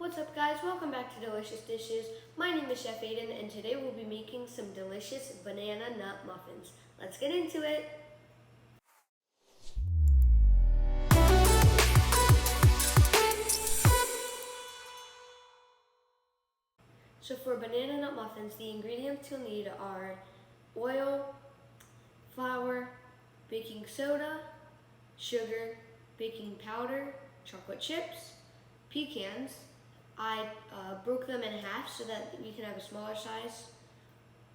What's up guys, welcome back to Delicious Dishes. My name is Chef Ayden and today we'll be making some delicious banana nut muffins. Let's get into it. So for banana nut muffins, the ingredients you'll need are oil, flour, baking soda, sugar, baking powder, chocolate chips, pecans. I broke them in half so that we can have a smaller size.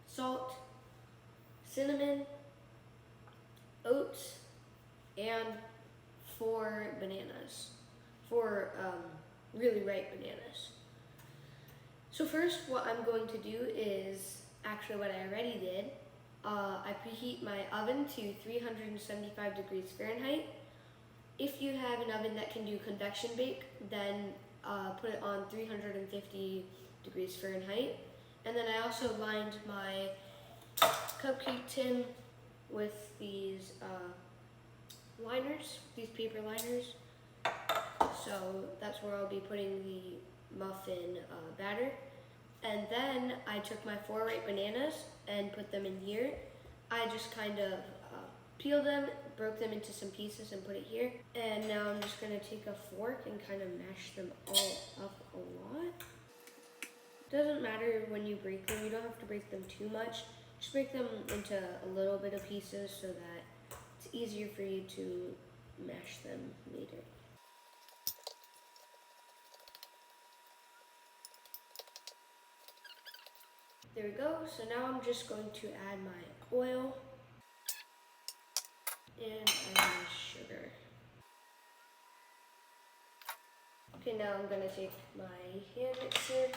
Salt, cinnamon, oats, and 4 bananas. 4 really ripe bananas. So first what I'm going to do is actually what I already did. I preheat my oven to 375 degrees Fahrenheit. If you have an oven that can do convection bake, then put it on 350 degrees Fahrenheit. And then I also lined my cupcake tin with these liners, these paper liners. So that's where I'll be putting the muffin batter. And then I took my 4 ripe bananas and put them in here. I just kind of peeled them, broke them into some pieces and put it here. And now I'm just gonna take a fork and kind of mash them all up a lot. Doesn't matter when you break them, you don't have to break them too much. Just break them into a little bit of pieces so that it's easier for you to mash them later. There we go, so now I'm just going to add my oil and my sugar. Okay, now I'm gonna take my hand mixer,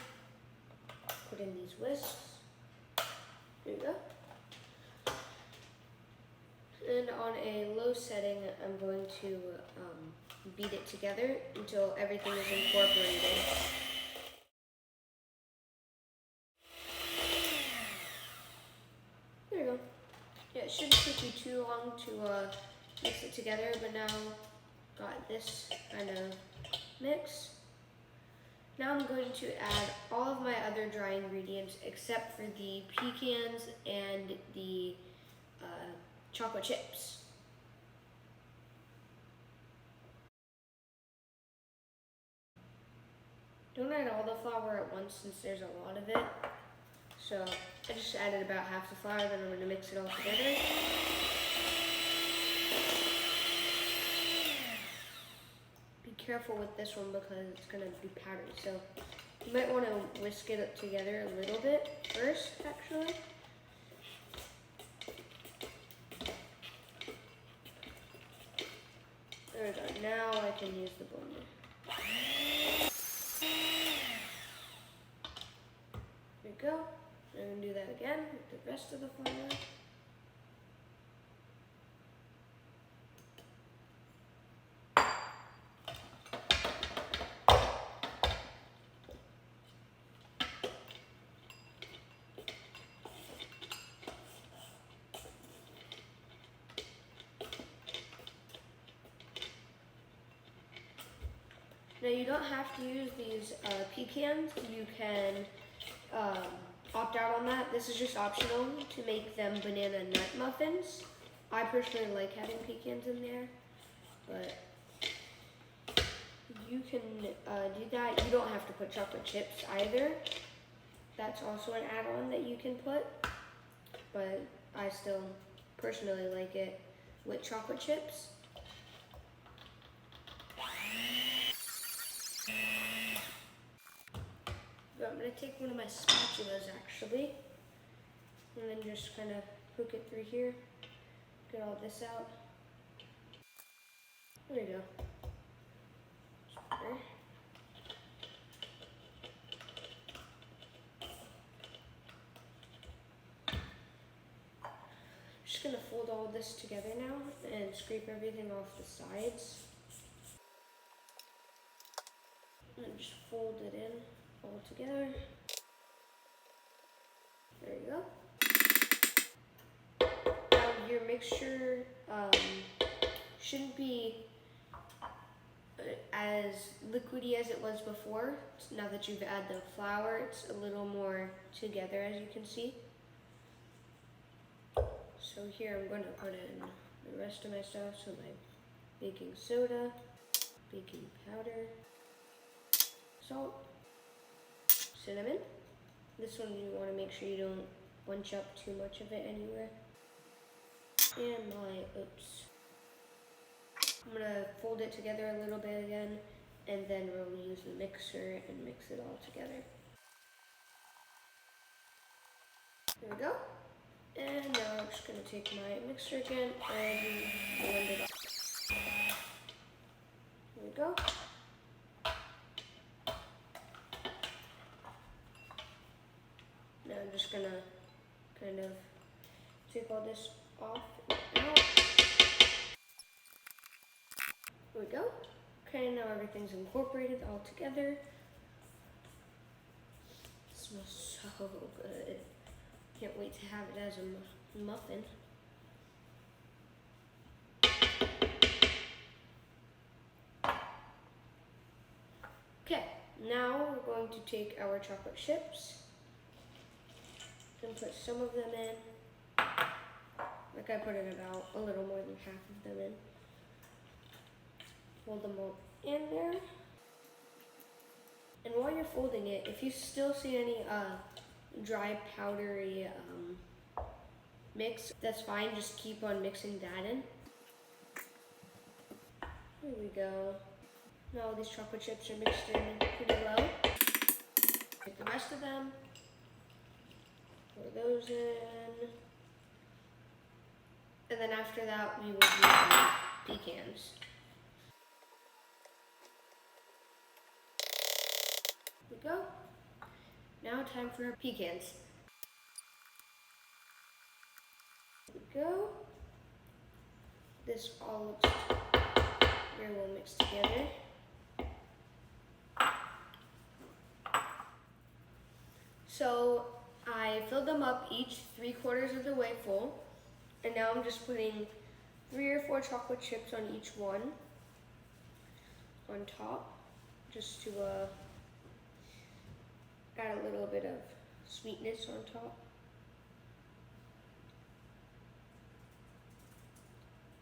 put in these whisks. There you go. And on a low setting, I'm going to beat it together until everything is incorporated. There you go. Yeah, it shouldn't take you too long to mix it together, but now got this kind of mix. Now I'm going to add all of my other dry ingredients except for the pecans and the chocolate chips. Don't add all the flour at once since there's a lot of it. So I just added about half the flour, then I'm going to mix it all together. Be careful with this one because it's going to be powdery. So you might want to whisk it up together a little bit first, actually. There we go. Now I can use the blender. There we go. I'm going to do that again with the rest of the flour. Now you don't have to use these pecans. You can opt out on that. This is just optional to make them banana nut muffins. I personally like having pecans in there, but you can do that. You don't have to put chocolate chips either. That's also an add-on that you can put, but I still personally like it with chocolate chips. I'm going to take one of my spatulas actually, and then just kind of hook it through here, get all this out. There you go. There. Just going to fold all this together now and scrape everything off the sides. And just fold it in all together. There you go. Now your mixture shouldn't be as liquidy as it was before. Now that you've added the flour, it's a little more together, as you can see. So here I'm going to put in the rest of my stuff. So my baking soda, baking powder, salt, cinnamon. This one you want to make sure you don't bunch up too much of it anywhere. And my oats. I'm going to fold it together a little bit again, and then we'll use the mixer and mix it all together. There we go. And now I'm just going to take my mixer again and blend it up. There we go. Now I'm just going to kind of take all this off and out. There we go. Okay, now everything's incorporated all together. It smells so good. Can't wait to have it as a muffin. Okay, now we're going to take our chocolate chips and put some of them in. Like I put in about a little more than half of them in. Fold them all in there. And while you're folding it, if you still see any dry powdery mix, that's fine. Just keep on mixing that in. There we go. Now all these chocolate chips are mixed in pretty well. Take the rest of them. Pour those in. And then after that, we will do the pecans. There we go. Now time for our pecans. There we go. This all looks very well mixed together. So I filled them up each 3/4 of the way full. And now I'm just putting 3 or 4 chocolate chips on each one on top, just to add a little bit of sweetness on top.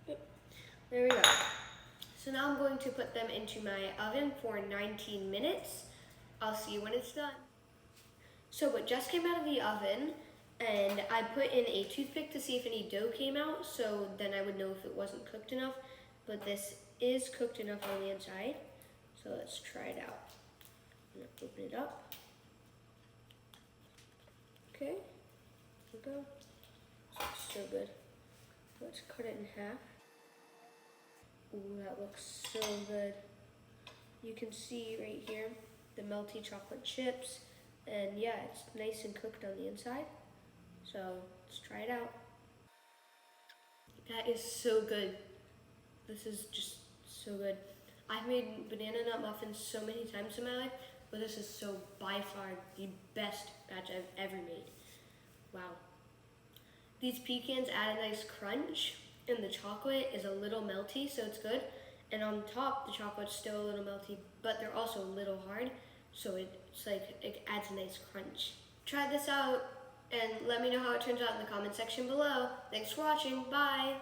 Yep. There we go. So now I'm going to put them into my oven for 19 minutes. I'll see you when it's done. So it just came out of the oven, and I put in a toothpick to see if any dough came out, so then I would know if it wasn't cooked enough. But this is cooked enough on the inside, so let's try it out. I'm gonna open it up. Okay, here we go. It's so good. Let's cut it in half. Ooh, that looks so good. You can see right here the melty chocolate chips, and yeah, it's nice and cooked on the inside. So let's try it out. That is so good. This is just so good. I've made banana nut muffins so many times in my life, but this is so by far the best batch I've ever made. Wow. These pecans add a nice crunch, and the chocolate is a little melty, so it's good. And on top, the chocolate's still a little melty, but they're also a little hard, so it's like it adds a nice crunch. Try this out and let me know how it turns out in the comment section below. Thanks for watching. Bye.